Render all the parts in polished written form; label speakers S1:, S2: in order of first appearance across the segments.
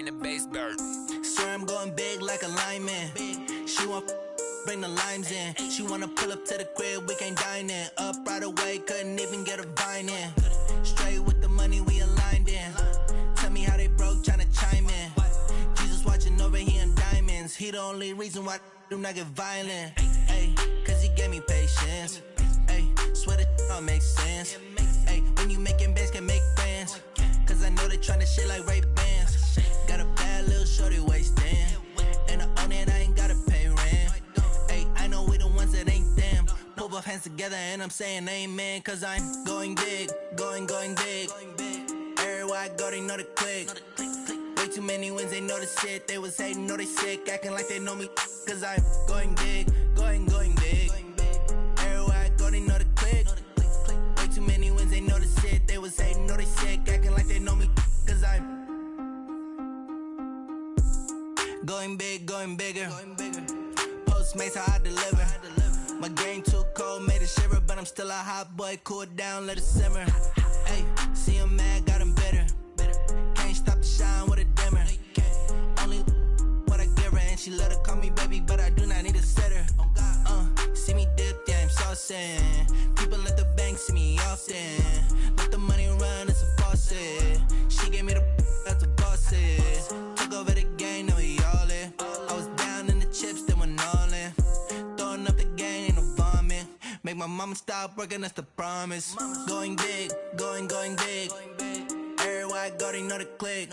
S1: bring the bass bird.
S2: Swear I'm going big like a lineman. She want bring the limes in. She wanna pull up to the crib, we can't dine in. Up right away, couldn't even get a vine in. Straight with the money we aligned in. Tell me how they broke, tryna chime in. Jesus watching over here in diamonds. He the only reason why I do not get violent. Ay, cause he gave me patience. Ay, swear that all makes sense. Ay, when you making bands, can make friends. Cause I know they tryna shit like Ray Bans. Got a bad little shorty wasting. And I own it, I ain't gotta pay rent. Ay, I know we the ones that ain't them. Pull both hands together and I'm saying amen. Cause I'm going big, going big. Everywhere I go, they know the click. Way too many wins, they know the shit. They was hating, know they sick, acting like they know me. Cause I'm going big, going big. Everywhere I go, they know the click. Way too many wins, they know the shit. They was hating, know they sick, acting like they know me. Cause I'm going big, going bigger. Postmates, how I deliver. My game too cold, made it shiver. But I'm still a hot boy, cool it down, let it simmer. Hey, see him mad, got him bitter. Can't stop the shine with a dimmer. Only what I give her, and she let her call me baby, but I do not need a sitter. See me dip, yeah, I'm saucing. People at the bank see me often. Let the money run, it's a faucet. She gave me the that's a boss it. Took over the game, now we all in. I was down in the chips, then went all in. Throwing up the game, ain't no vomit. Make my mama stop working, that's the promise. Going big, going big. Everywhere I go, they know the click.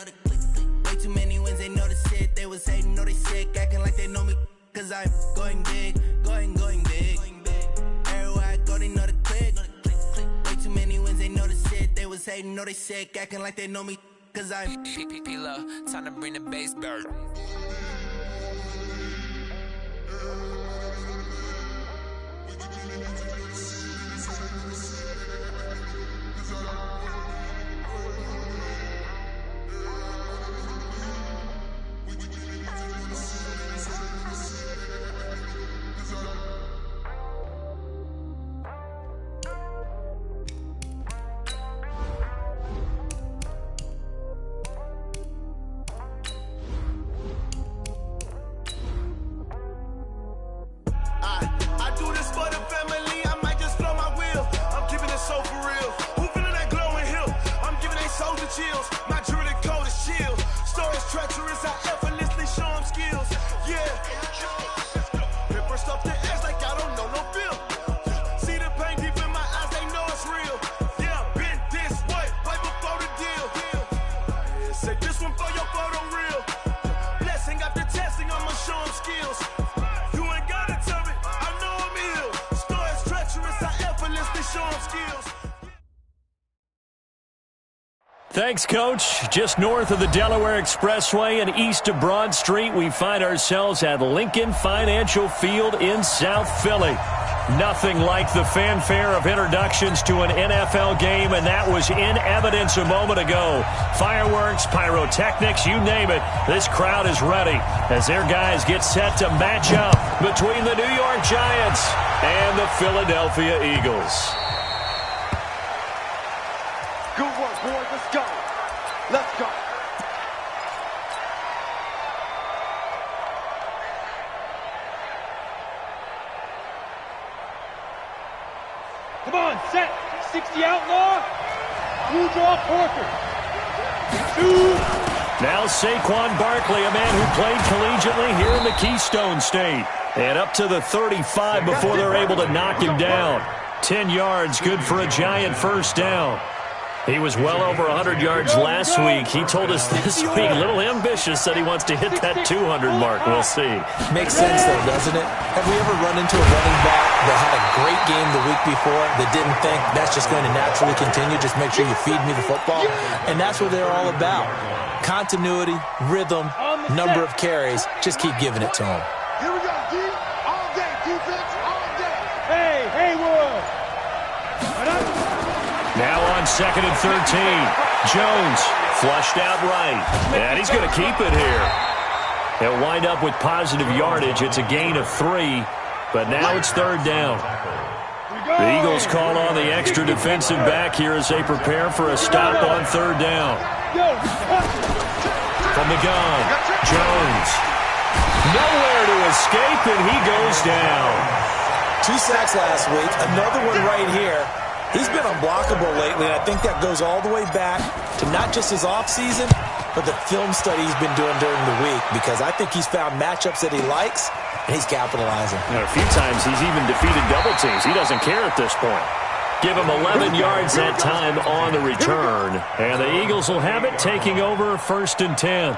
S2: Way too many wins, they know the shit. They was hating, know they sick, acting like they know me. Cause I'm going big, going big. Everywhere I go, they know the click. Way too many wins, they know the shit. They was hating, know they sick, acting like they know me. Cause I'm
S1: P-P-P-Love, time to bring the bass bird.
S3: Thanks, Coach. Just north of the Delaware Expressway and east of Broad Street, we find ourselves at Lincoln Financial Field in South Philly. Nothing like the fanfare of introductions to an NFL game, and that was in evidence a moment ago. Fireworks, pyrotechnics, you name it. This crowd is ready as their guys get set to match up between the New York Giants and the Philadelphia Eagles.
S4: Good work, boys. Let's go. Let's go. Come on, set. 60 outlaw. Blue draw Parker. 2.
S3: Now Saquon Barkley, a man who played collegiately here in the Keystone State. And up to the 35 before they're able to knock him down. 10 yards, good for a Giant first down. He was well over 100 yards last week. He told us this week, a little ambitious, said he wants to hit that 200 mark. We'll see.
S5: Makes sense, though, doesn't it? Have we ever run into a running back that had a great game the week before that didn't think that's just going to naturally continue? Just make sure you feed me the football. And that's what they're all about. Continuity, rhythm, number of carries. Just keep giving it to them.
S4: Here we go, D. All day, defense, all day. Hey, Haywood.
S3: Now on 2nd and 13. Jones flushed out right. And he's going to keep it here. He'll wind up with positive yardage. It's a gain of 3. But now it's 3rd down. The Eagles call on the extra defensive back here as they prepare for a stop on 3rd down. from the gun. Jones. Nowhere to escape, and he goes down.
S5: 2 sacks last week. Another one right here. He's been unblockable lately, and I think that goes all the way back to not just his offseason, but the film study he's been doing during the week, because I think he's found matchups that he likes, and he's capitalizing.
S3: A few times he's even defeated double teams. He doesn't care at this point. Give him 11 yards that time on the return. And the Eagles will have it, taking over 1st and 10.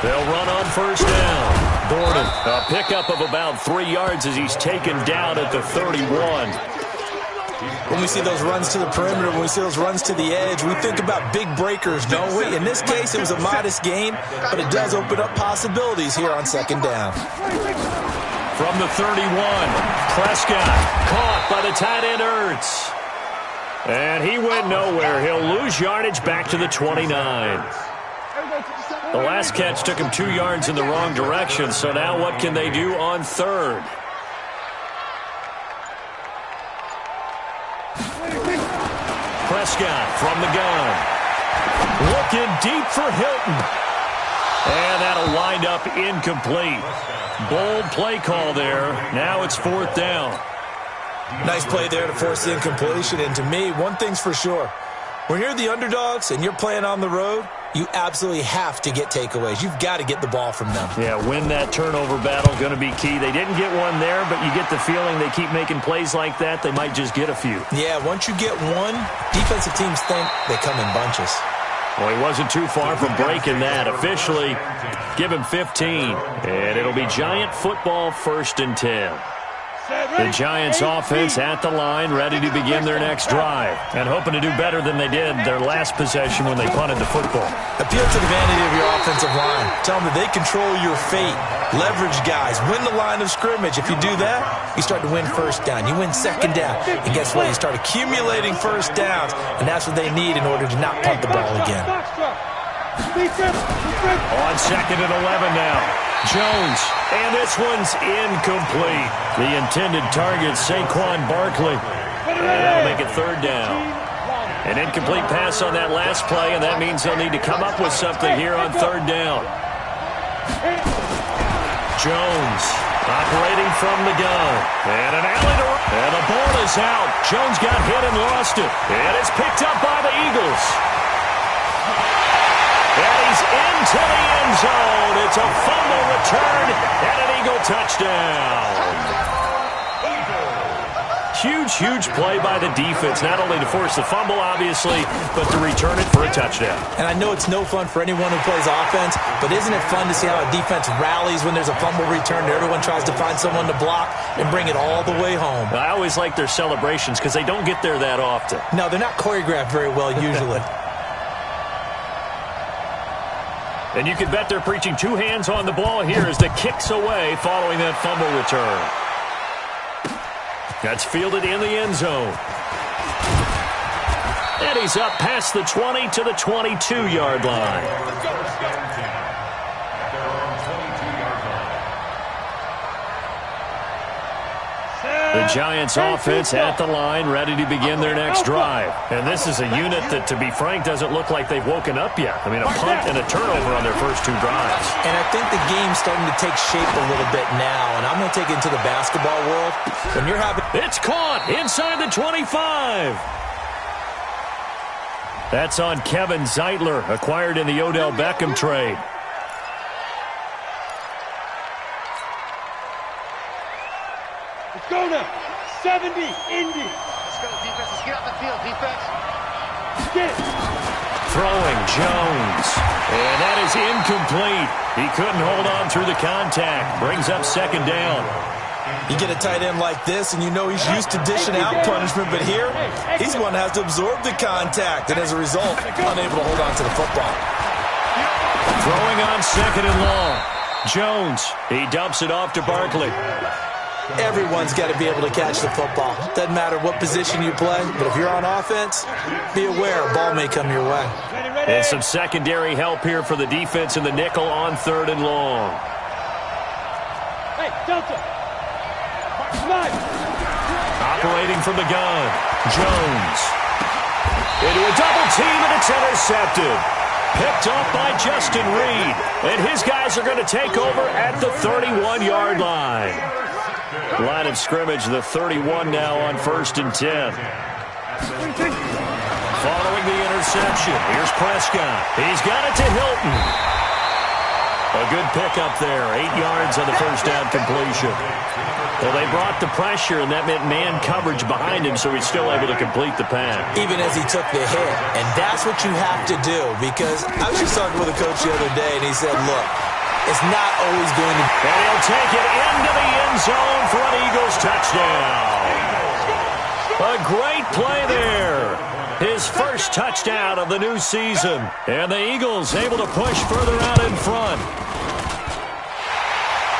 S3: They'll run on 1st down. Gordon, a pickup of about 3 yards as he's taken down at the 31.
S5: When we see those runs to the perimeter, when we see those runs to the edge, we think about big breakers, don't we? In this case, it was a modest gain, but it does open up possibilities here on 2nd down.
S3: From the 31, Prescott caught by the tight end Ertz. And he went nowhere. He'll lose yardage back to the 29. The last catch took him 2 yards in the wrong direction, so now what can they do on 3rd? Prescott from the gun. Looking deep for Hilton. And that'll wind up incomplete. Bold play call there. Now it's 4th down.
S5: Nice play there to force the incompletion. And to me, one thing's for sure. When you're the underdogs and you're playing on the road, you absolutely have to get takeaways. You've got to get the ball from them.
S3: Yeah, win that turnover battle, going to be key. They didn't get one there, but you get the feeling they keep making plays like that, they might just get a few.
S5: Yeah, once you get one, defensive teams think they come in bunches.
S3: Well, he wasn't too far from breaking that. Officially, give him 15. And it'll be Giant football, 1st and 10. The Giants offense at the line, ready to begin their next drive, and hoping to do better than they did their last possession when they punted the football.
S5: Appeal to the vanity of your offensive line. Tell them that they control your fate. Leverage guys. Win the line of scrimmage. If you do that, you start to win 1st down. You win 2nd down. And guess what? You start accumulating 1st downs, and that's what they need in order to not punt the ball again.
S3: On 2nd and 11 now. Jones, and this one's incomplete. The intended target, Saquon Barkley. And that'll make it 3rd down. An incomplete pass on that last play, and that means they'll need to come up with something here on 3rd down. Jones operating from the gun. And an alley to run. And the ball is out. Jones got hit and lost it. And it's picked up by the Eagles. And he's into the end zone. It's a fumble return and an Eagle touchdown. Huge play by the defense, not only to force the fumble, obviously, but to return it for a touchdown.
S5: And I know it's no fun for anyone who plays offense, but isn't it fun to see how a defense rallies when there's a fumble return and everyone tries to find someone to block and bring it all the way home?
S3: I always like their celebrations because they don't get there that often.
S5: No, they're not choreographed very well usually.
S3: And you can bet they're preaching 2 hands on the ball here as the kick's away following that fumble return. That's fielded in the end zone. And he's up past the 20 to the 22-yard line. The Giants offense at the line, ready to begin their next drive. And this is a unit that, to be frank, doesn't look like they've woken up yet. I mean, a punt and a turnover on their first 2 drives.
S5: And I think the game's starting to take shape a little bit now. And I'm going to take it into the basketball world. When you're having...
S3: It's caught inside the 25. That's on Kevin Zeitler, acquired in the Odell Beckham trade.
S4: Let's go now. 70, Indy.
S6: Let's go, defense. Let's get out the field, defense.
S4: Get it.
S3: Throwing Jones. And that is incomplete. He couldn't hold on through the contact. Brings up 2nd down.
S5: You get a tight end like this, and you know he's used to dishing out punishment, but here, he's the one that has to absorb the contact, and as a result, unable to hold on to the football.
S3: Throwing on 2nd and long. Jones, he dumps it off to Barkley.
S5: Everyone's got to be able to catch the football. Doesn't matter what position you play, but if you're on offense, be aware a ball may come your way.
S3: And some secondary help here for the defense in the nickel on 3rd and long.
S4: Hey, Delta.
S3: Operating from the gun, Jones. Into a double team, and it's intercepted. Picked off by Justin Reed. And his guys are going to take over at the 31-yard line. Line of scrimmage, the 31 now on 1st and 10. Following the interception, here's Prescott. He's got it to Hilton. A good pickup there, 8 yards on the first down completion. Well, they brought the pressure, and that meant man coverage behind him, so he's still able to complete the pass.
S5: Even as he took the hit. And that's what you have to do, because I was just talking with a coach the other day, and he said, look, it's not always going to...
S3: And he'll take it into the end zone for an Eagles touchdown. A great play there. His first touchdown of the new season. And the Eagles able to push further out in front.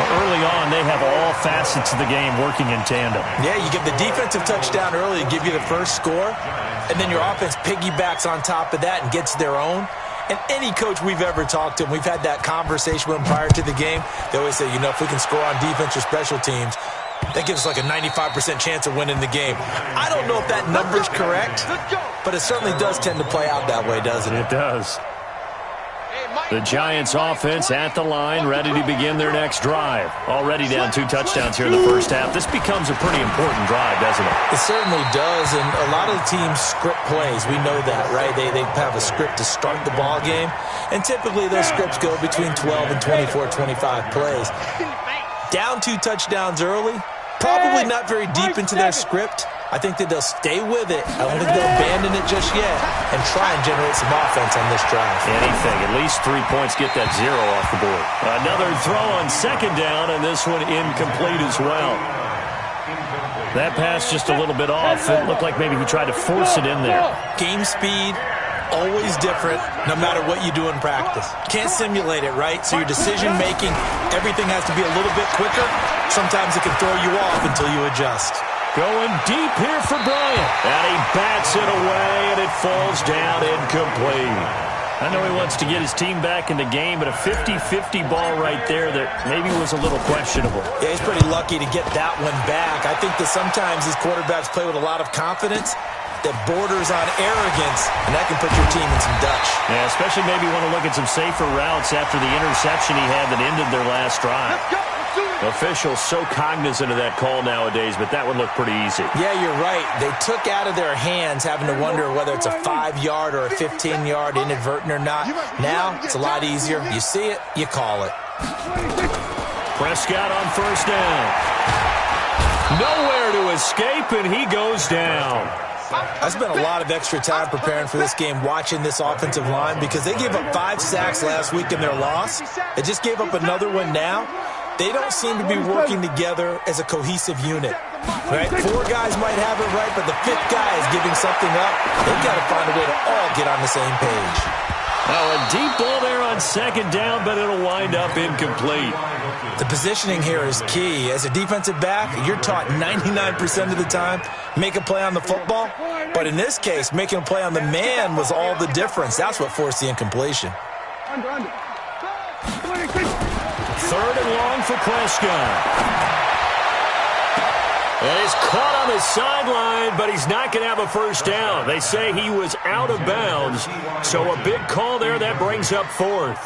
S3: Early on, they have all facets of the game working in tandem.
S5: Yeah, you get the defensive touchdown early to give you the first score, and then your offense piggybacks on top of that and gets their own. And any coach we've ever talked to, and we've had that conversation with them prior to the game, they always say, you know, if we can score on defense or special teams, that gives us like a 95% chance of winning the game. I don't know if that number's correct, but it certainly does tend to play out that way, doesn't it?
S3: It does. The Giants offense at the line, ready to begin their next drive. Already down 2 touchdowns here in the first half. This becomes a pretty important drive, doesn't it?
S5: It certainly does, and a lot of the teams script plays. We know that, right? They have a script to start the ball game, and typically those scripts go between 12 and 24, 25 plays. Down 2 touchdowns early, probably not very deep into their script. I think that they'll stay with it. I don't think they'll abandon it just yet and try and generate some offense on this drive.
S3: Anything. At least 3 points, get that 0 off the board. Another throw on 2nd down, and this one incomplete as well. That pass just a little bit off. It looked like maybe he tried to force it in there.
S5: Game speed, always different, no matter what you do in practice. Can't simulate it, right? So your decision-making, everything has to be a little bit quicker. Sometimes it can throw you off until you adjust.
S3: Going deep here for Bryant. And he bats it away, and it falls down incomplete. I know he wants to get his team back in the game, but a 50-50 ball right there that maybe was a little questionable.
S5: Yeah, he's pretty lucky to get that one back. I think that sometimes these quarterbacks play with a lot of confidence that borders on arrogance, and that can put your team in some Dutch.
S3: Yeah, especially maybe want to look at some safer routes after the interception he had that ended their last drive. Officials so cognizant of that call nowadays, but that would look pretty easy.
S5: Yeah, you're right. They took out of their hands having to wonder whether it's a 5-yard or a 15-yard inadvertent or not. Now, it's a lot easier. You see it, you call it.
S3: Prescott on 1st down. Nowhere to escape, and he goes down.
S5: I spent a lot of extra time preparing for this game watching this offensive line because they gave up 5 sacks last week in their loss. They just gave up another one now. They don't seem to be working together as a cohesive unit, right? 4 guys might have it right, but the 5th guy is giving something up. They've got to find a way to all get on the same page.
S3: Oh, a deep ball there on 2nd down, but it'll wind up incomplete.
S5: The positioning here is key. As a defensive back, you're taught 99% of the time, make a play on the football. But in this case, making a play on the man was all the difference. That's what forced the incompletion.
S3: 3rd and long for Prescott. And he's caught on the sideline, but he's not going to have a first down. They say he was out of bounds, so a big call there that brings up 4th.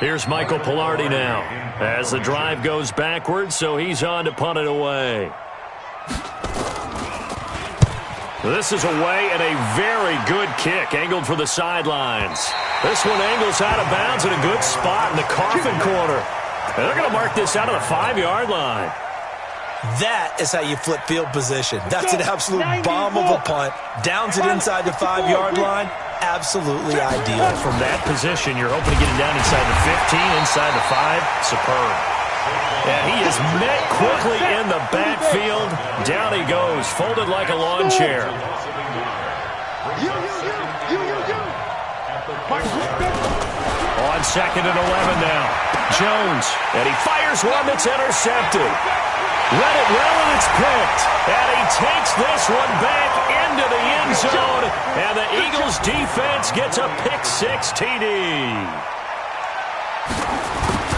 S3: Here's Michael Pilardi now as the drive goes backwards, so he's on to punt it away. This is away and a very good kick, angled for the sidelines. This one angles out of bounds in a good spot in the coffin corner. And they're going to mark this out of the 5-yard line.
S5: That is how you flip field position. That's an absolute bomb of a punt. Downs it inside the 5-yard line. Absolutely ideal.
S3: From that position, you're hoping to get it down inside the 15, inside the 5. Superb. And he is met quickly in the backfield. Down he goes, folded like a lawn chair. On 2nd and 11 now. Jones, and he fires one that's intercepted. Read it well, and it's picked. And he takes this one back into the end zone. And the Eagles defense gets a pick 6 TD.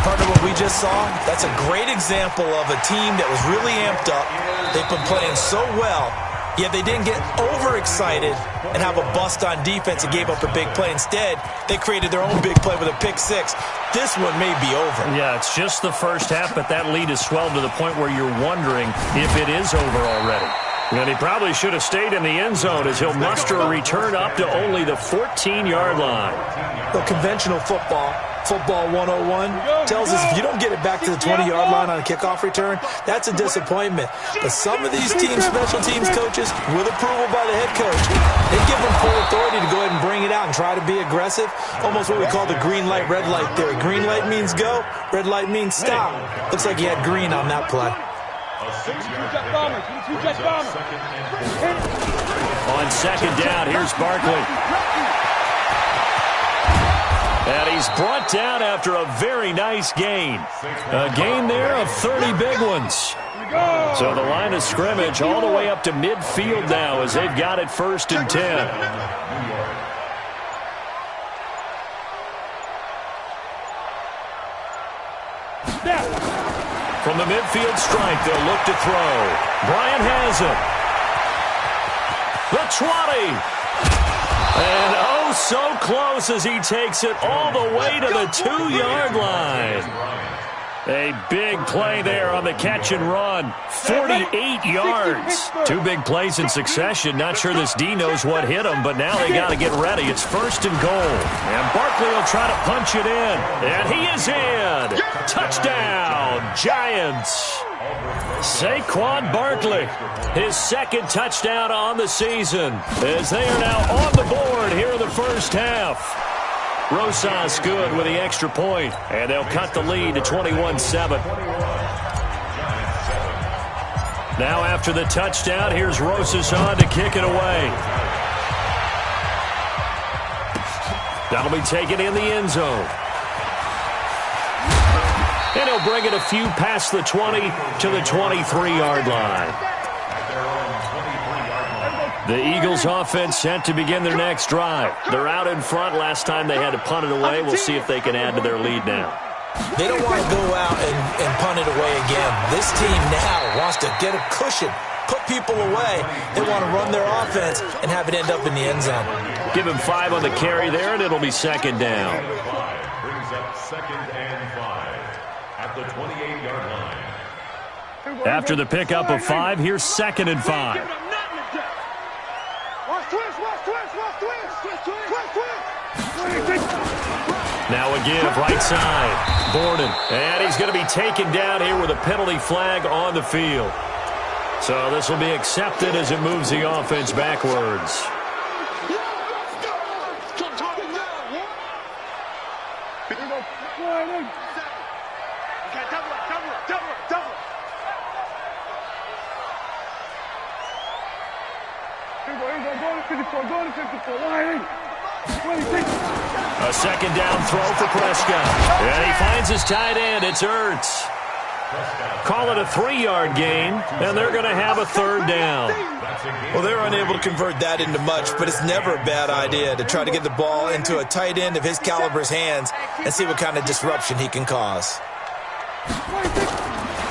S5: Partner, what we just saw, that's a great example of a team that was really amped up. They've been playing so well, yet they didn't get overexcited and have a bust on defense and gave up a big play. Instead, they created their own big play with a pick six. This one may be over.
S3: Yeah, it's just the first half, but that lead has swelled to the point where you're wondering if it is over already. And he probably should have stayed in the end zone as he'll muster a return up to only the 14-yard line.
S5: The conventional football 101, tells us if you don't get it back to the 20-yard line on a kickoff return, that's a disappointment. But some of these special teams coaches, with approval by the head coach, they give them full authority to go ahead and bring it out and try to be aggressive. Almost what we call the green light, red light theory. Green light means go, red light means stop. Looks like he had green on that play.
S3: On second down, here's Barkley. And he's brought down after a very nice gain. A gain there of 30 big ones. So the line of scrimmage all the way up to midfield now as they've got it 1st and 10. From the midfield stripe, they'll look to throw. Bryant has it. The 20. And oh, so close as he takes it all the way to the 2-yard line. A big play there on the catch and run. 48 yards. 2 big plays in succession. Not sure this D knows what hit him, but now they got to get ready. It's 1st and goal. And Barkley will try to punch it in. And he is in. Touchdown, Giants. Saquon Barkley, his 2nd touchdown on the season, as they are now on the board here in the first half. Rosas good with the extra point, and they'll cut the lead to 21-7. Now after the touchdown, here's Rosas on to kick it away. That'll be taken in the end zone. And he'll bring it a few past the 20 to the 23-yard line. The Eagles offense set to begin their next drive. They're out in front. Last time they had to punt it away. We'll see if they can add to their lead now.
S5: They don't want to go out and punt it away again. This team now wants to get a cushion, put people away. They want to run their offense and have it end up in the end zone.
S3: Give him 5 on the carry there, and it'll be 2nd down.
S7: Brings up 2nd and 5 at the 28-yard line.
S3: After the pickup of 5, here's 2nd and 5. Now a give, right side. Borden. And he's going to be taken down here with a penalty flag on the field. So this will be accepted as it moves the offense backwards. A 2nd down throw for Prescott. And he finds his tight end. It's Ertz. Call it a 3-yard gain, and they're going to have a 3rd down.
S5: Well, they're unable to convert that into much, but it's never a bad idea to try to get the ball into a tight end of his caliber's hands and see what kind of disruption he can cause.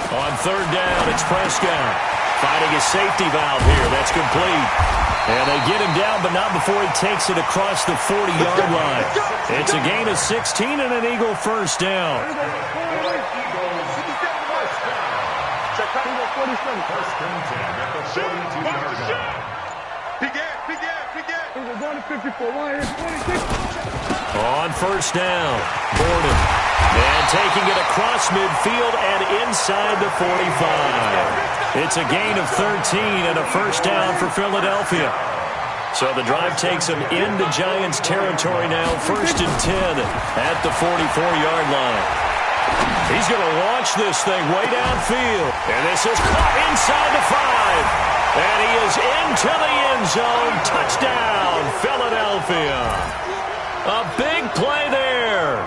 S3: On 3rd down, it's Prescott. Finding his safety valve here. That's complete. And they get him down, but not before he takes it across the 40-yard line. It's a gain of 16 and an Eagle 1st down. On 1st down, Borden. And taking it across midfield and inside the 45. It's a gain of 13 and a 1st down for Philadelphia. So the drive takes them into Giants territory now, 1st and 10 at the 44-yard line. He's going to launch this thing way downfield. And this is caught inside the 5. And he is into the end zone. Touchdown, Philadelphia. A big play there.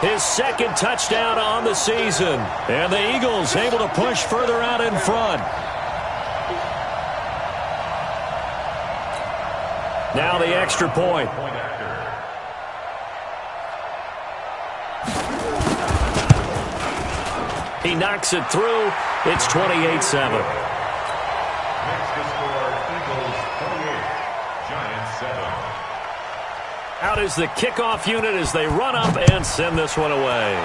S3: His 2nd touchdown on the season. And the Eagles able to push further out in front. Now the extra point. He knocks it through. It's 28-7.
S7: Next to score, Eagles 28, Giants 7.
S3: Out is the kickoff unit as they run up and send this one away.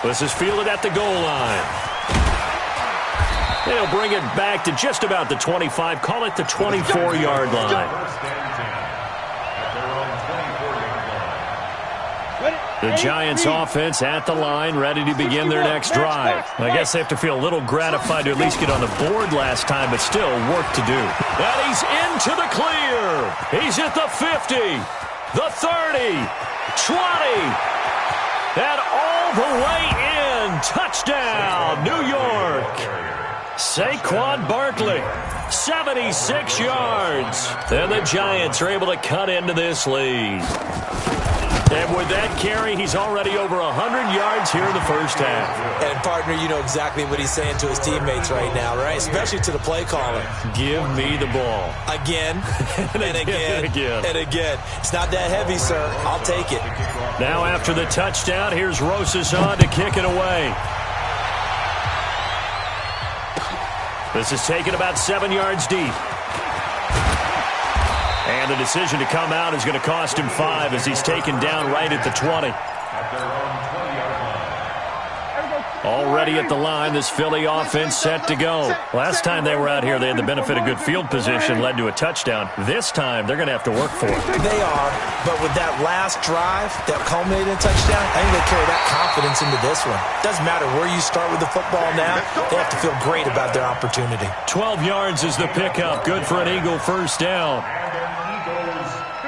S3: This is fielded at the goal line. They'll bring it back to just about the 25. Call it the 24-yard line.
S7: First and 10 at their own 24-yard line.
S3: The Giants offense at the line, ready to begin their next drive. I guess they have to feel a little gratified to at least get on the board last time, but still work to do. And he's into the clear. He's at the 50, the 30, 20. And all the way in. Touchdown, New York. Saquon Barkley, 76 yards. And the Giants are able to cut into this lead. And with that carry, he's already over 100 yards here in the first half.
S5: And, partner, you know exactly what he's saying to his teammates right now, right? Especially to the play caller.
S3: Give me the ball.
S5: Again, and again, and again. It's not that heavy, sir. I'll take it.
S3: Now after the touchdown, here's Rosas on to kick it away. This is taken about 7 yards deep. And the decision to come out is going to cost him 5 as he's taken down right at the 20.
S7: At their own 20-yard line.
S3: Already at the line, this Philly offense set to go. Last time they were out here, they had the benefit of good field position, led to a touchdown. This time, they're going to have to work for it.
S5: They are, but with that last drive that culminated in a touchdown, I think they carry that confidence into this one. Doesn't matter where you start with the football now, they have to feel great about their opportunity.
S3: 12 yards is the pickup. Good for an Eagle first down.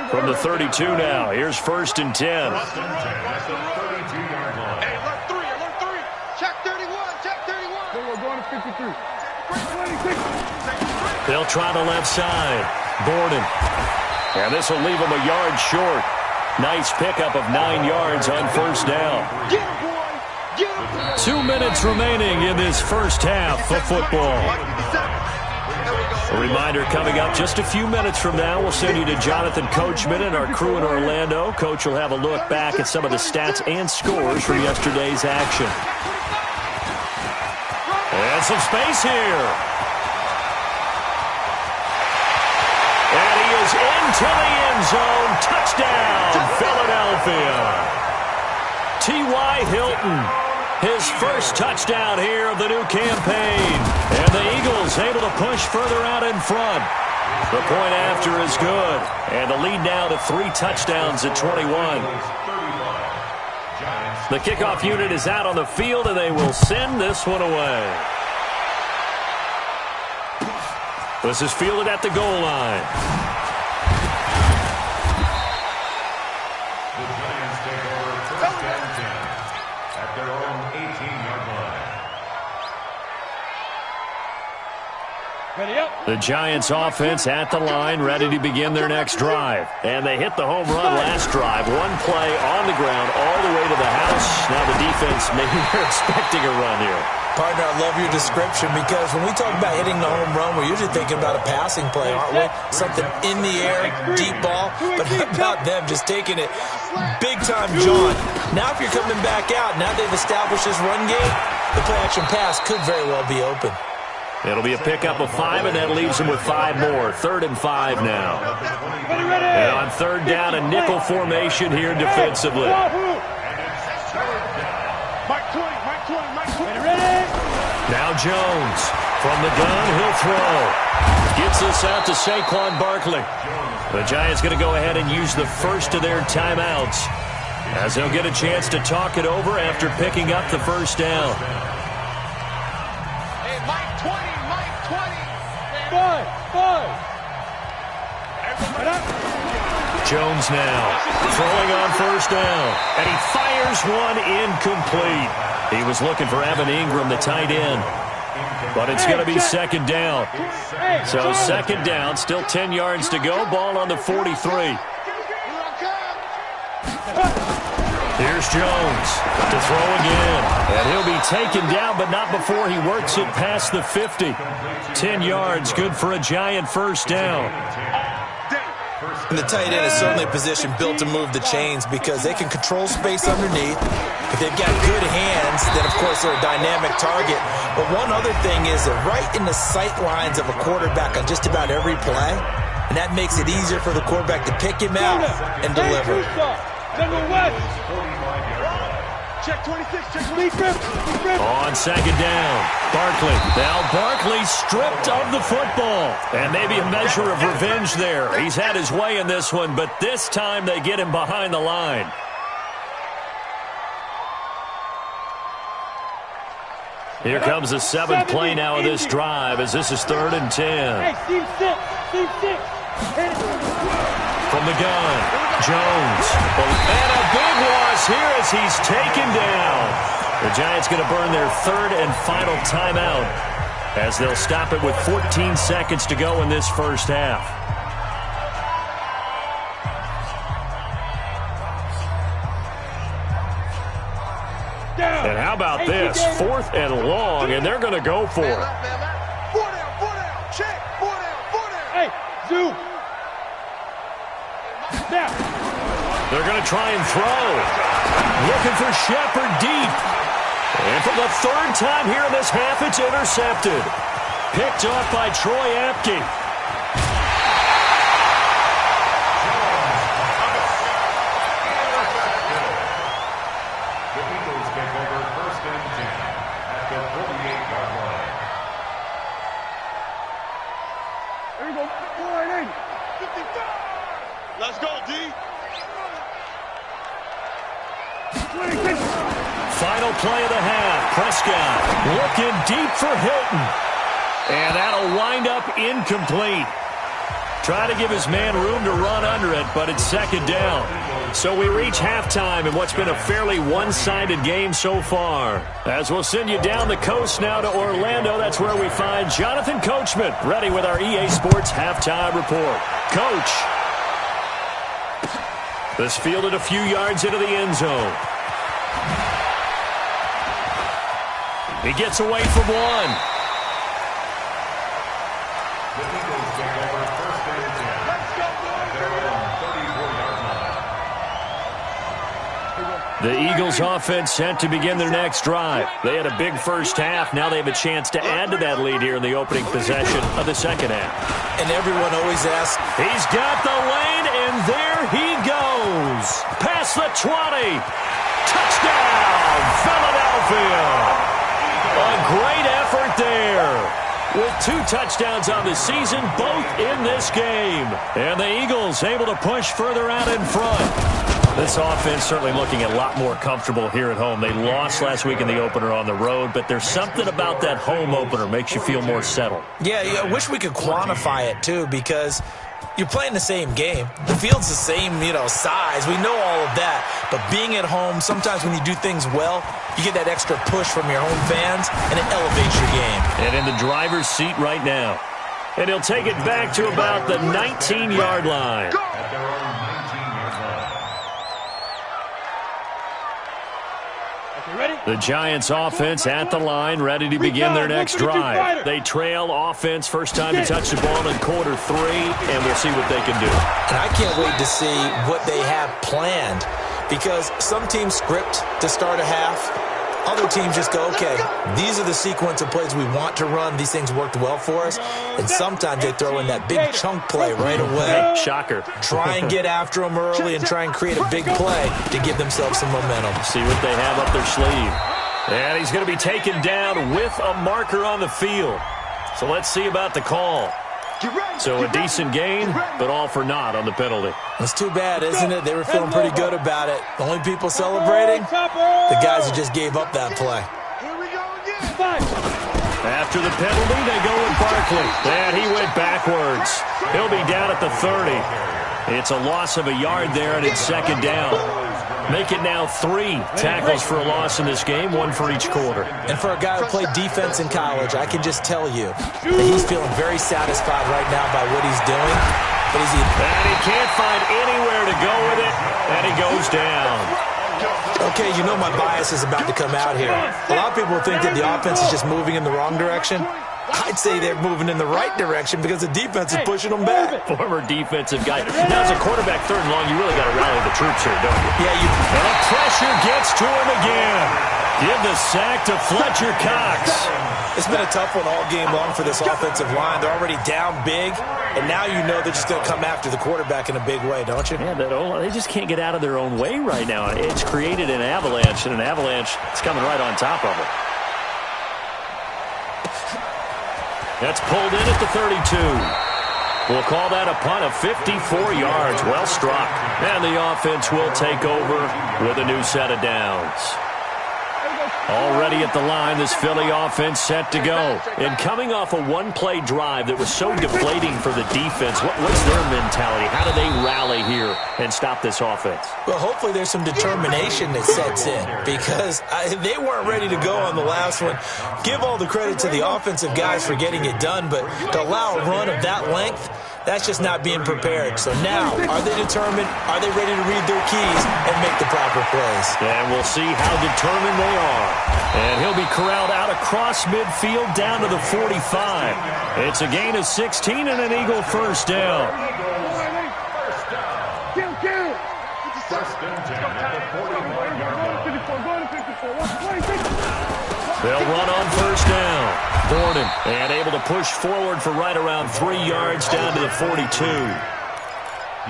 S3: From the 32 now. Here's 1st and 10.
S7: At the 32-yard line.
S4: Hey, alert 3. Check 31. We're going to 53.
S3: They'll try the left side. Borden. And this will leave him a yard short. Nice pickup of 9 yards on first down. 2 minutes remaining in this first half of football. A reminder coming up just a few minutes from now. We'll send you to Jonathan Coachman and our crew in Orlando. Coach will have a look back at some of the stats and scores from yesterday's action. And some space here. And he is into the end zone. Touchdown, Philadelphia. T.Y. Hilton. His first touchdown here of the new campaign. And the Eagles able to push further out in front. The point after is good. And the lead now to 3 touchdowns at 21. The kickoff unit is out on the field, and they will send this one away. This is fielded at the goal line. The Giants offense at the line, ready to begin their next drive. And they hit the home run last drive. One play on the ground all the way to the house. Now the defense, maybe they're expecting a run here.
S5: Partner, I love your description because when we talk about hitting the home run, we're usually thinking about a passing play, aren't we? Something in the air, deep ball. But how about them just taking it big-time John? Now if you're coming back out, now they've established this run game, the play-action pass could very well be open.
S3: It'll be a pickup of 5, and that leaves them with 5 more. 3rd and 5 now. And on 3rd down, a nickel formation here defensively. Now Jones from the gun, he'll throw. Gets this out to Saquon Barkley. The Giants going to go ahead and use the first of their timeouts as they'll get a chance to talk it over after picking up the first down. Jones now throwing on first down, and he fires one incomplete. He was looking for Evan Ingram, the tight end, but it's going to be 2nd down. So 2nd down, still 10 yards to go, ball on the 43. Here's Jones to throw again, and he'll be taken down, but not before he works it past the 50. 10 yards, good for a Giant first down.
S5: And the tight end is certainly a position built to move the chains because they can control space underneath. If they've got good hands, then, of course, they're a dynamic target. But one other thing is they're right in the sight lines of a quarterback on just about every play, and that makes it easier for the quarterback to pick him out and deliver.
S4: Check 26, check 26.
S3: On second down, Barkley. Now Barkley stripped of the football. And maybe a measure of revenge there. He's had his way in this one, but this time they get him behind the line. Here comes the seventh play now of this drive as this is 3rd and 10.
S4: Hey, team six.
S3: From the gun, Jones. And a big loss here as he's taken down. The Giants going to burn their 3rd and final timeout as they'll stop it with 14 seconds to go in this first half. And how about this? 4th and long, and they're going to go for it.
S4: 4 down, check, 4 down. Hey, Zoo. Now.
S3: They're going to try and throw. Looking for Shepard deep. And for the 3rd time here in this half, it's intercepted. Picked off by Troy Apke.
S7: The Eagles take over 1st and 10 at the 48-yard line.
S4: There you go. 480. 55. Let's go, D. 26.
S3: Final play of the half. Prescott looking deep for Hilton. And that'll wind up incomplete. Trying to give his man room to run under it, but it's 2nd down. So we reach halftime in what's been a fairly one-sided game so far. As we'll send you down the coast now to Orlando, that's where we find Jonathan Coachman, ready with our EA Sports halftime report. Coach. This fielded a few yards into the end zone. He gets away from one.
S7: The Eagles take over 1st and 10 at their own 34-yard line.
S3: The Eagles offense set to begin their next drive. They had a big first half. Now they have a chance to add to that lead here in the opening possession of the second half.
S5: And everyone always asks,
S3: He's got the lane, and there he goes. Past the 20. Touchdown, Philadelphia. A great effort there. With 2 touchdowns on the season, both in this game. And the Eagles able to push further out in front. This offense certainly looking a lot more comfortable here at home. They lost last week in the opener on the road, but there's something about that home opener makes you feel more settled.
S5: yeah, I wish we could quantify it, too, because you're playing the same game. The field's the same, size. We know all of that. But being at home, sometimes when you do things well, you get that extra push from your home fans, and it elevates your game.
S3: And in the driver's seat right now. And he'll take it back to about the 19-yard line.
S7: At their own 19-yard line.
S3: The Giants offense at the line, ready to begin their next drive. They trail offense, first time to touch the ball in quarter 3, and we'll see what they can do.
S5: And I can't wait to see what they have planned, because some teams script to start a half. Other teams just go, okay, these are the sequence of plays we want to run. These things worked well for us. And sometimes they throw in that big chunk play right away.
S3: Shocker.
S5: Try and get after them early and try and create a big play to give themselves some momentum.
S3: See what they have up their sleeve. And he's going to be taken down with a marker on the field. So let's see about the call. So a decent gain, but all for naught on the penalty.
S5: It's too bad, isn't it? They were feeling pretty good about it. The only people celebrating, the guys who just gave up that play.
S4: Here we go again.
S3: After the penalty, they go with Barkley. And he went backwards. He'll be down at the 30. It's a loss of a yard there, and it's 2nd down. Make it now 3 tackles for a loss in this game, 1 for each quarter.
S5: And for a guy who played defense in college, I can just tell you that he's feeling very satisfied right now by what he's doing. But
S3: and he can't find anywhere to go with it, and he goes down.
S5: Okay, my bias is about to come out here. A lot of people think that the offense is just moving in the wrong direction. I'd say they're moving in the right direction because the defense is pushing them back.
S3: Former defensive guy. Now, as a quarterback, third and long, you really got to rally the troops here, don't you?
S5: Yeah, you.
S3: And the pressure gets to him again. Give the sack to Fletcher Cox.
S5: It's been a tough one all game long for this offensive line. They're already down big, and now you know they're just going to come after the quarterback in a big way, don't you?
S3: Yeah, they just can't get out of their own way right now. It's created an avalanche, and an avalanche is coming right on top of it. That's pulled in at the 32. We'll call that a punt of 54 yards. Well struck. And the offense will take over with a new set of downs. Already at the line, this Philly offense set to go. And coming off a one-play drive that was so deflating for the defense, what's their mentality? How do they rally here and stop this offense?
S5: Well, hopefully there's some determination that sets in because they weren't ready to go on the last one. Give all the credit to the offensive guys for getting it done, but to allow a run of that length, that's just not being prepared. So now, are they determined? Are they ready to read their keys and make the proper plays?
S3: And we'll see how determined they are. And he'll be corralled out across midfield down to the 45. It's a gain of 16 and an Eagle first down. They'll run on first down. Gordon, and able to push forward for right around 3 yards down to the 42.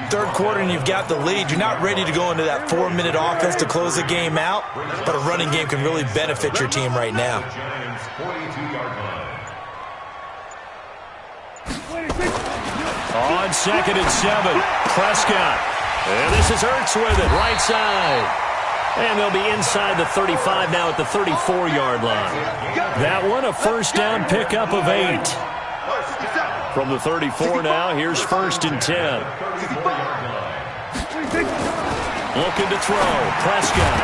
S5: Third quarter and you've got the lead. You're not ready to go into that 4-minute offense to close the game out, but a running game can really benefit your team right now.
S3: On 2nd and 7, Prescott. And this is Ertz with it, right side. And they'll be inside the 35 now at the 34-yard line. That one, a first down pickup of 8. From the 34 now, here's 1st and 10. Looking to throw, Prescott.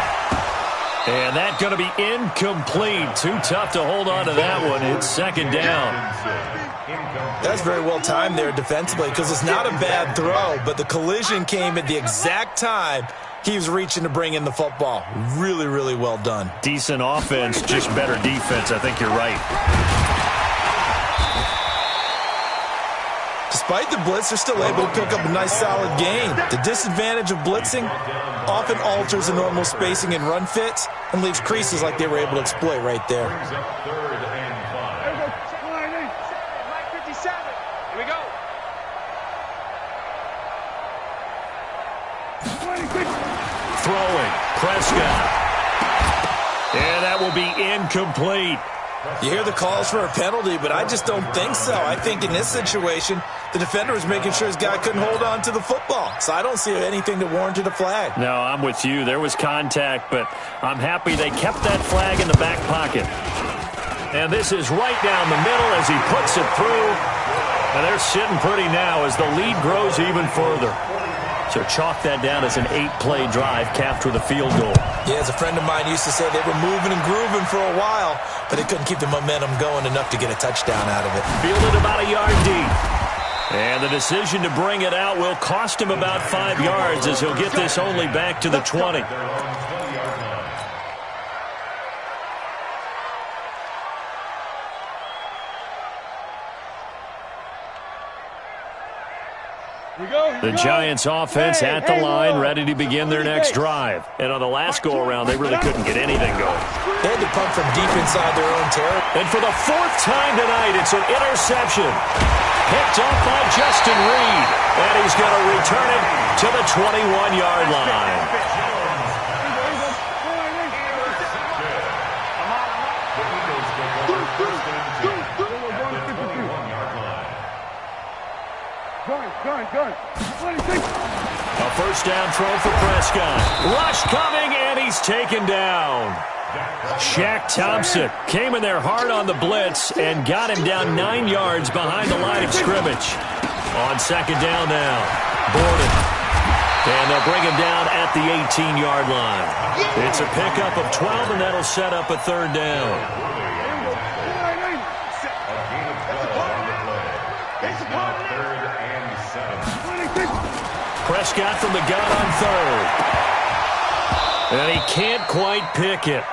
S3: And that's going to be incomplete. Too tough to hold on to that one. It's 2nd down.
S5: That's very well timed there defensively because it's not a bad throw, but the collision came at the exact time he was reaching to bring in the football. Really, really well done.
S3: Decent offense, just better defense. I think you're right.
S5: Despite the blitz, they're still able to pick up a nice, solid gain. The disadvantage of blitzing often alters the normal spacing and run fits and leaves creases like they were able to exploit right there.
S3: Throwing, Prescott. And that will be incomplete.
S5: You hear the calls for a penalty, but I just don't think so. I think in this situation, the defender was making sure his guy couldn't hold on to the football. So I don't see anything that warranted a flag.
S3: No, I'm with you. There was contact, but I'm happy they kept that flag in the back pocket. And this is right down the middle as he puts it through. And they're sitting pretty now as the lead grows even further. So chalk that down as an 8-play drive capped with a field goal.
S5: Yeah, as a friend of mine used to say, they were moving and grooving for a while, but they couldn't keep the momentum going enough to get a touchdown out of it.
S3: Fielded about a yard deep. And the decision to bring it out will cost him about 5 yards as he'll get this only back to the 20. The Giants offense at the line, ready to begin their next drive. And on the last go-around, they really couldn't get anything going.
S5: They had to punt from deep inside their own territory.
S3: And for the 4th time tonight, it's an interception. Picked off by Justin Reed. And he's going to return it to the 21-yard line. A first down throw for Prescott. Rush coming, and he's taken down. Shaq Thompson came in there hard on the blitz and got him down 9 yards behind the line of scrimmage. On 2nd down now, Gordon. And they'll bring him down at the 18-yard line. It's a pickup of 12, and that'll set up a 3rd down. Prescott from the gun on 3rd. And he can't quite pick it.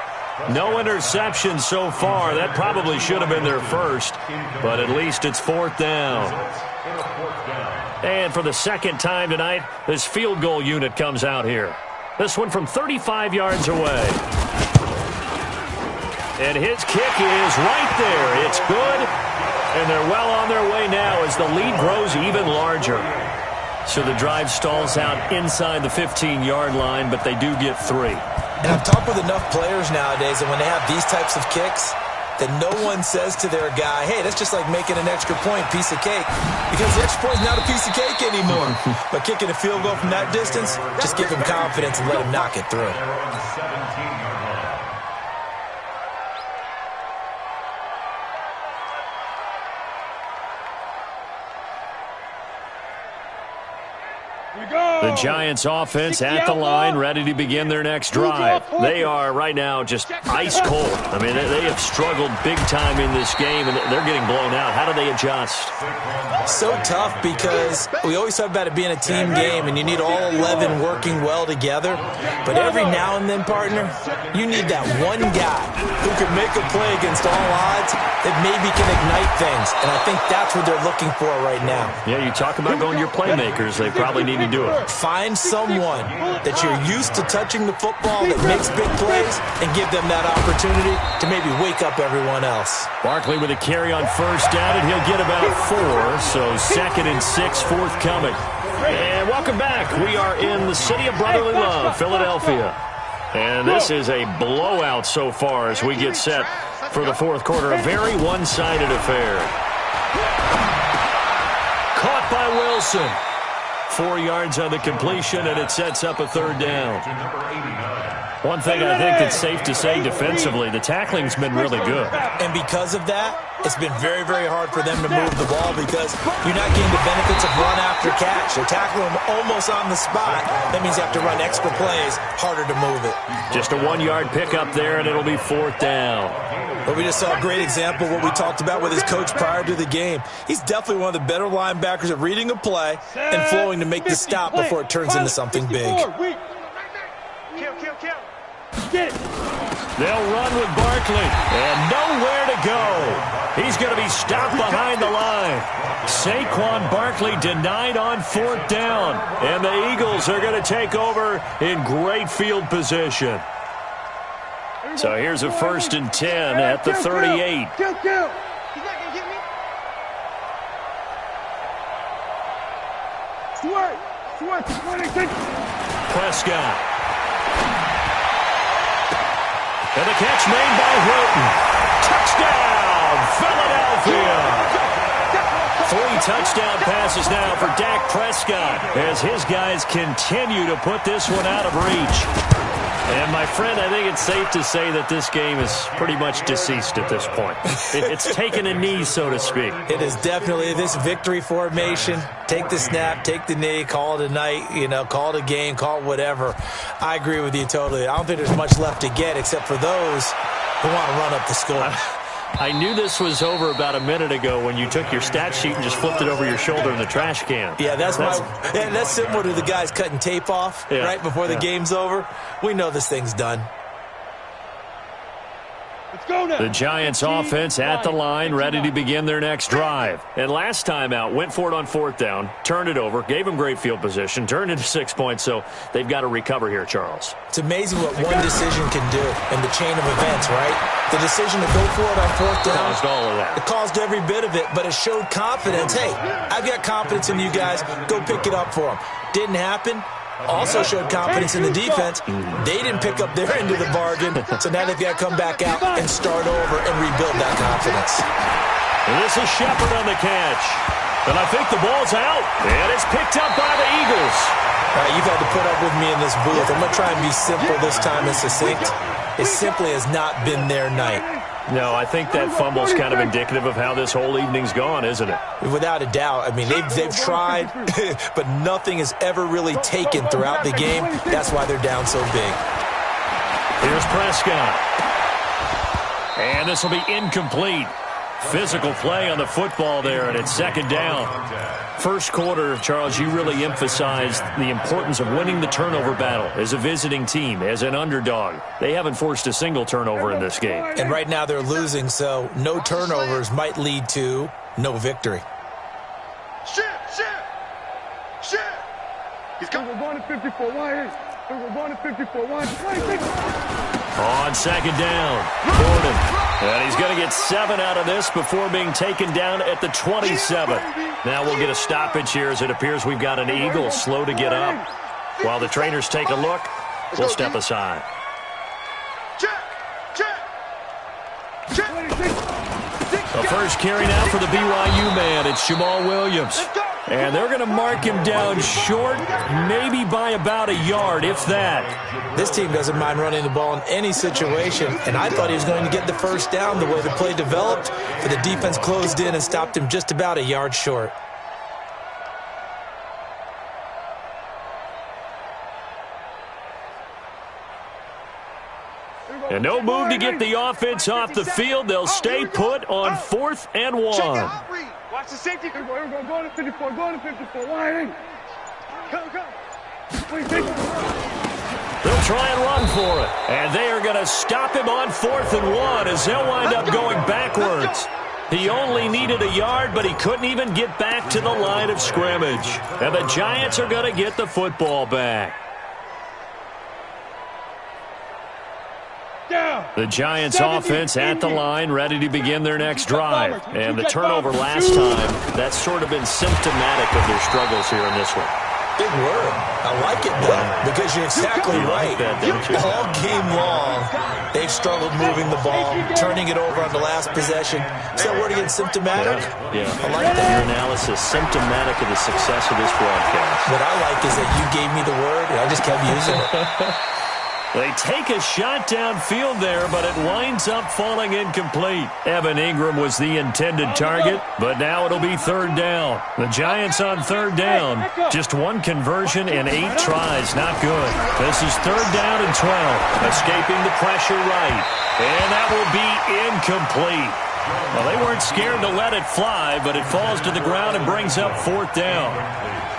S3: No interceptions so far. That probably should have been their first, but at least it's 4th down. And for the second time tonight, this field goal unit comes out here. This one from 35 yards away. And his kick is right there. It's good, and they're well on their way now as the lead grows even larger. So the drive stalls out inside the 15-yard line, but they do get 3.
S5: And I've talked with enough players nowadays that when they have these types of kicks, that no one says to their guy, hey, that's just like making an extra point, piece of cake. Because the extra point is not a piece of cake anymore. But kicking a field goal from that distance, just give him confidence and let him knock it through.
S3: The Giants offense at the line, ready to begin their next drive. They are right now just ice cold. I mean, they have struggled big time in this game, and they're getting blown out. How do they adjust?
S5: So tough because we always talk about it being a team game, and you need all 11 working well together. But every now and then, partner, you need that one guy who can make a play against all odds that maybe can ignite things. And I think that's what they're looking for right now.
S3: Yeah, you talk about going to your playmakers. They probably need to do it.
S5: Find someone that you're used to touching the football that makes big plays and give them that opportunity to maybe wake up everyone else.
S3: Barkley with a carry on 1st down, and he'll get about 4. So 2nd and 6 forthcoming. And welcome back. We are in the city of brotherly love, Philadelphia. And this is a blowout so far as we get set for the 4th quarter. A very one-sided affair. Caught by Wilson. 4 yards on the completion, and it sets up a 3rd down. One thing I think that's safe to say defensively, the tackling's been really good.
S5: And because of that, it's been very, very hard for them to move the ball because you're not getting the benefits of run after catch. They're tackling them almost on the spot. That means you have to run extra plays, harder to move it.
S3: Just a 1-yard pickup there, and it'll be 4th down.
S5: But we just saw a great example of what we talked about with his coach prior to the game. He's definitely one of the better linebackers at reading a play and flowing to make the stop before it turns into something big.
S3: They'll run with Barkley, and nowhere to go. He's going to be stopped behind the line. Saquon Barkley denied on 4th down, and the Eagles are going to take over in great field position. So here's a 1st and 10 at the 38. Prescott. And the catch made by Hilton. Touchdown, Philadelphia. 3 touchdown passes now for Dak Prescott as his guys continue to put this one out of reach. And, my friend, I think it's safe to say that this game is pretty much deceased at this point. It's taken a knee, so to speak.
S5: It is definitely this victory formation. Take the snap, take the knee, call it a night, call it a game, call it whatever. I agree with you totally. I don't think there's much left to get except for those who want to run up the score.
S3: I knew this was over about a minute ago when you took your stat sheet and just flipped it over your shoulder in the trash can.
S5: Yeah, that's similar to the guys cutting tape off right before the game's over. We know this thing's done.
S3: The Giants offense at the line, ready to begin their next drive. And last time out, went for it on 4th down, turned it over, gave them great field position, turned into 6 points, so they've got to recover here, Charles.
S5: It's amazing what one decision can do in the chain of events, right? The decision to go for it on 4th down.
S3: Caused all of that.
S5: It caused every bit of it, but it showed confidence. Hey, I've got confidence in you guys. Go pick it up for them. Didn't happen. Also showed confidence in the defense. They didn't pick up their end of the bargain, so now they've got to come back out and start over and rebuild that confidence.
S3: And this is Shepard on the catch. And I think the ball's out, and it's picked up by the Eagles.
S5: All right, you've had to put up with me in this booth. I'm going to try and be simple this time and succinct. It simply has not been their night.
S3: No, I think that fumble's kind of indicative of how this whole evening's gone, isn't it?
S5: Without a doubt. I mean, they've tried, but nothing has ever really taken throughout the game. That's why they're down so big.
S3: Here's Prescott. And this will be incomplete. Physical play on the football there, and it's second down. First quarter, Charles, you really emphasized the importance of winning the turnover battle as a visiting team, as an underdog. They haven't forced a single turnover in this game.
S5: And right now they're losing, so no turnovers might lead to no victory.
S4: He's coming. We're going to 54. Why? We're going to 54. Why?
S3: On second down, Gordon. And he's going to get 7 out of this before being taken down at the 27. Now we'll get a stoppage here as it appears we've got an Eagle slow to get up. While the trainers take a look, we'll step aside. The first carry now for the BYU man. It's Jamal Williams. And they're going to mark him down short, maybe by about a yard, if that.
S5: This team doesn't mind running the ball in any situation, and I thought he was going to get the first down the way the play developed, but the defense closed in and stopped him just about a yard short.
S3: And no move to get the offense off the field. They'll stay put on 4th and 1.
S4: Watch the safety. We're going to 54. Going to 54. Why? Go.
S3: They'll try and run for it. And they are going to stop him on 4th and 1 as they'll wind up going backwards. He only needed a yard, but he couldn't even get back to the line of scrimmage. And the Giants are going to get the football back. The Giants offense at the line, ready to begin their next drive. And the turnover last time, that's sort of been symptomatic of their struggles here in this one.
S5: Big word. I like it, though, because you're exactly right. All game long, they've struggled moving the ball, turning it over on the last possession. Is that word again, symptomatic?
S3: Yeah.
S5: I like that.
S3: Your analysis, symptomatic of the success of this broadcast.
S5: What I like is that you gave me the word, and I just kept using it.
S3: They take a shot downfield there, but it winds up falling incomplete. Evan Ingram was the intended target, but now it'll be 3rd down. The Giants on 3rd down. Just 1 conversion in 8 tries. Not good. This is 3rd down and 12. Escaping the pressure right. And that will be incomplete. Well, they weren't scared to let it fly, but it falls to the ground and brings up 4th down.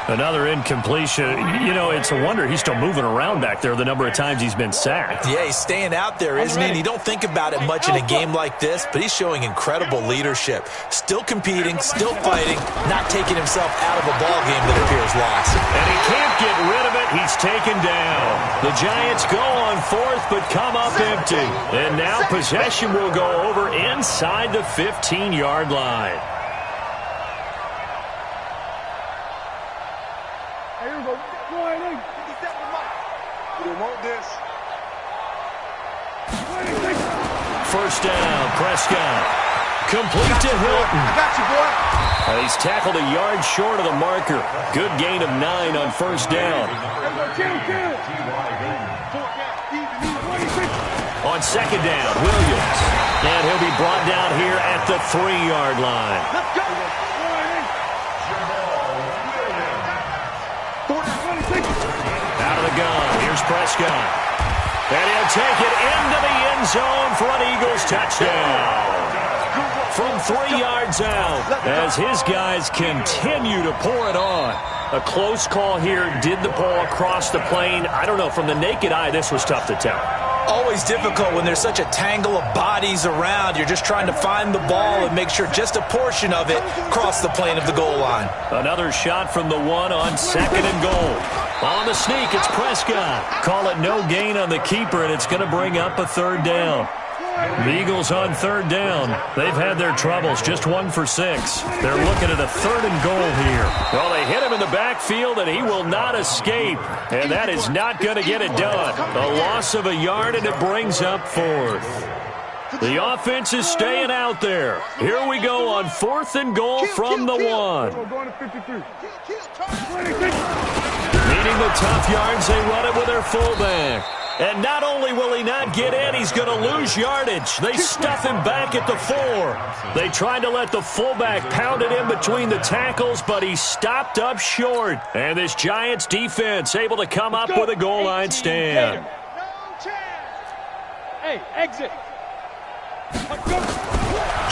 S3: Another incompletion. You know, it's a wonder he's still moving around back there the number of times he's been sacked.
S5: Yeah, he's staying out there, isn't he? And you don't think about it much in a game like this, but he's showing incredible leadership. Still competing, still fighting, not taking himself out of a ball game that appears lost.
S3: And he can't get rid of it. He's taken down. The Giants go on 4th, but come up empty. And now possession will go over inside the 15-yard line. First down, Prescott. Complete to Hilton.
S4: I got you, boy.
S3: He's tackled a yard short of the marker. Good gain of 9 on first down. On second down, Williams. And he'll be brought down here at the 3-yard line.
S4: Let's go.
S3: Out of the gun, here's Prescott. And he'll take it into the end zone for an Eagles touchdown. From 3 yards out, as his guys continue to pour it on. A close call here. Did the ball cross the plane? I don't know. From the naked eye, this was tough to tell.
S5: Always difficult when there's such a tangle of bodies around. You're just trying to find the ball and make sure just a portion of it crossed the plane of the goal line.
S3: Another shot from the 1 on 2nd and goal. On the sneak, it's Prescott. Call it no gain on the keeper, and it's going to bring up a 3rd down. The Eagles on 3rd down. They've had their troubles, just 1 for 6. They're looking at a 3rd and goal here. Well, they hit him in the backfield, and he will not escape. And that is not going to get it done. A loss of a yard, and it brings up 4th. The offense is staying out there. Here we go on 4th and goal from the 1. Needing the tough yards, they run it with their fullback. And not only will he not get in, he's going to lose yardage. They stuff him back at the 4. They tried to let the fullback pound it in between the tackles, but he stopped up short. And this Giants defense able to come up with a goal line stand.
S4: Hey, exit.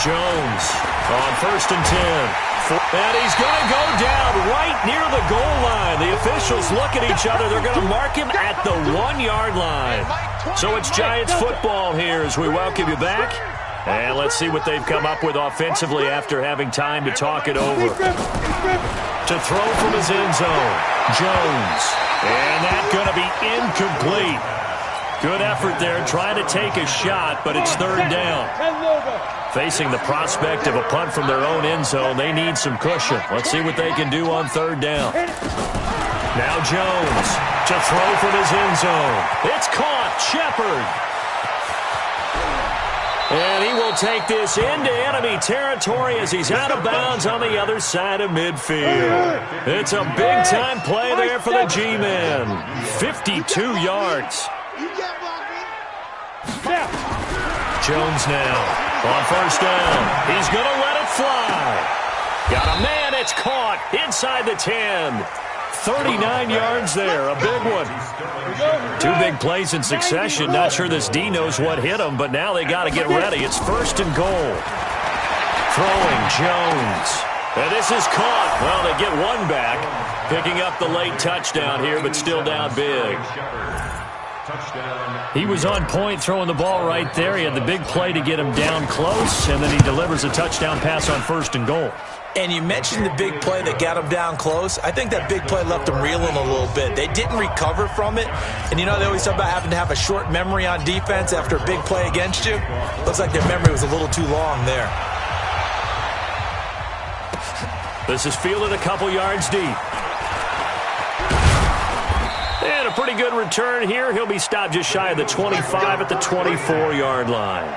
S3: Jones on 1st and 10. And he's going to go down right near the goal line. The officials look at each other. They're going to mark him at the 1-yard line. So it's Giants football here as we welcome you back. And let's see what they've come up with offensively after having time to talk it over. To throw from his end zone, Jones. And that's going to be incomplete. Good effort there, trying to take a shot, but it's 3rd down. Facing the prospect of a punt from their own end zone, they need some cushion. Let's see what they can do on 3rd down. Now Jones to throw from his end zone. It's caught. Shepard. And he will take this into enemy territory as he's out of bounds on the other side of midfield. It's a big-time play there for the G-men. 52 yards. Jones now on 1st down. He's going to let it fly. Got a man. It's caught inside the 10. 39 yards there, a big one. 2 big plays in succession. Not sure this D knows what hit him, but now they got to get ready. It's 1st and goal. Throwing Jones. And this is caught. Well, they get one back. Picking up the late touchdown here, but still down big. He was on point throwing the ball right there. He had the big play to get him down close, and then he delivers a touchdown pass on 1st and goal.
S5: And you mentioned the big play that got him down close. I think that big play left him reeling a little bit. They didn't recover from it. And you know, they always talk about having to have a short memory on defense after a big play against you. Looks like their memory was a little too long there.
S3: This is fielded a couple yards deep. And a pretty good return here. He'll be stopped just shy of the 25 at the 24-yard line.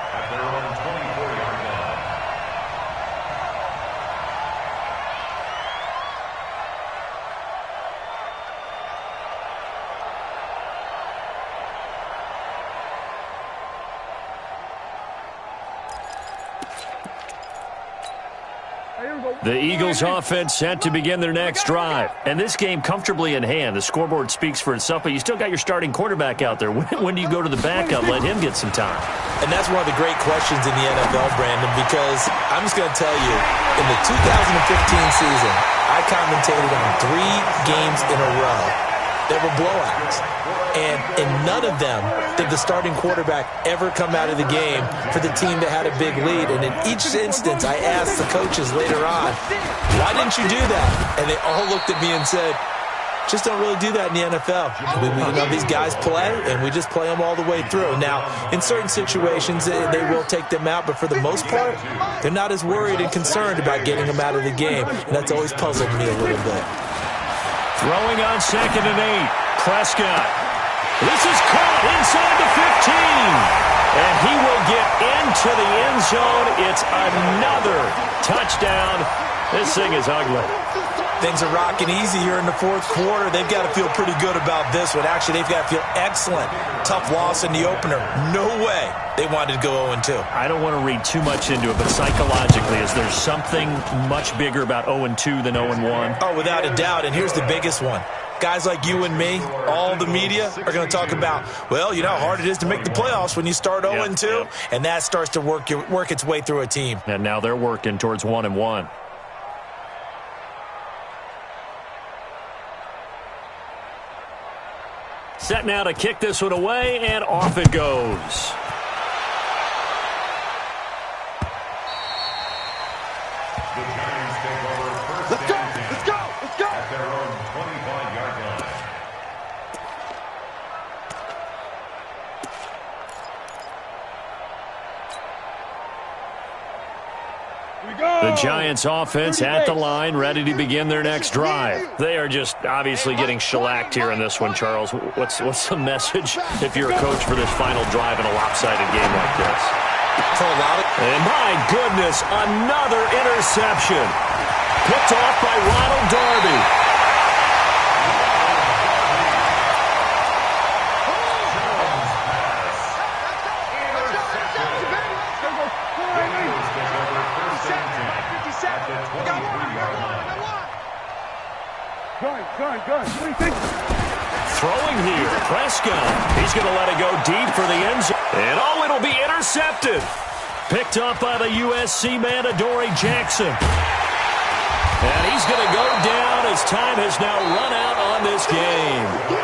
S3: The Eagles offense set to begin their next drive. And this game comfortably in hand. The scoreboard speaks for itself, but you still got your starting quarterback out there. When do you go to the backup? Let him get some time.
S5: And that's one of the great questions in the NFL, Brandon, because I'm just going to tell you, in the 2015 season, I commentated on 3 games in a row. They were blowouts. And in none of them did the starting quarterback ever come out of the game for the team that had a big lead. And in each instance, I asked the coaches later on, why didn't you do that? And they all looked at me and said, just don't really do that in the NFL. You know, these guys play, and we just play them all the way through. Now, in certain situations, they will take them out, but for the most part, they're not as worried and concerned about getting them out of the game. And that's always puzzled me a little bit.
S3: Throwing on 2nd and 8. Prescott. This is caught inside the 15. And he will get into the end zone. It's another touchdown. This thing is ugly.
S5: Things are rocking easy here in the 4th quarter. They've got to feel pretty good about this one. Actually, they've got to feel excellent. Tough loss in the opener. No way they wanted to go 0-2.
S3: I don't want to read too much into it, but psychologically, is there something much bigger about 0-2 than 0-1?
S5: Oh, without a doubt, and here's the biggest one. Guys like you and me, all the media, are going to talk about, well, you know how hard it is to make the playoffs when you start 0-2, yep. And that starts to work its way through a team.
S3: And now they're working towards 1-1. Set now to kick this one away, and off it goes.
S7: The Giants take over 1st and 10. Let's go! At their own 25-yard line.
S3: The Giants offense at the line, ready to begin their next drive. They are just obviously getting shellacked here in this one, Charles. What's the message if you're a coach for this final drive in a lopsided game like this? And my goodness, another interception. Picked off by Ronald Darby.
S4: Good. What do you think?
S3: Throwing here, Prescott. He's going to let it go deep for the end zone. And it'll be intercepted. Picked off by the USC man, Adoree Jackson. And he's going to go down as time has now run out on this game.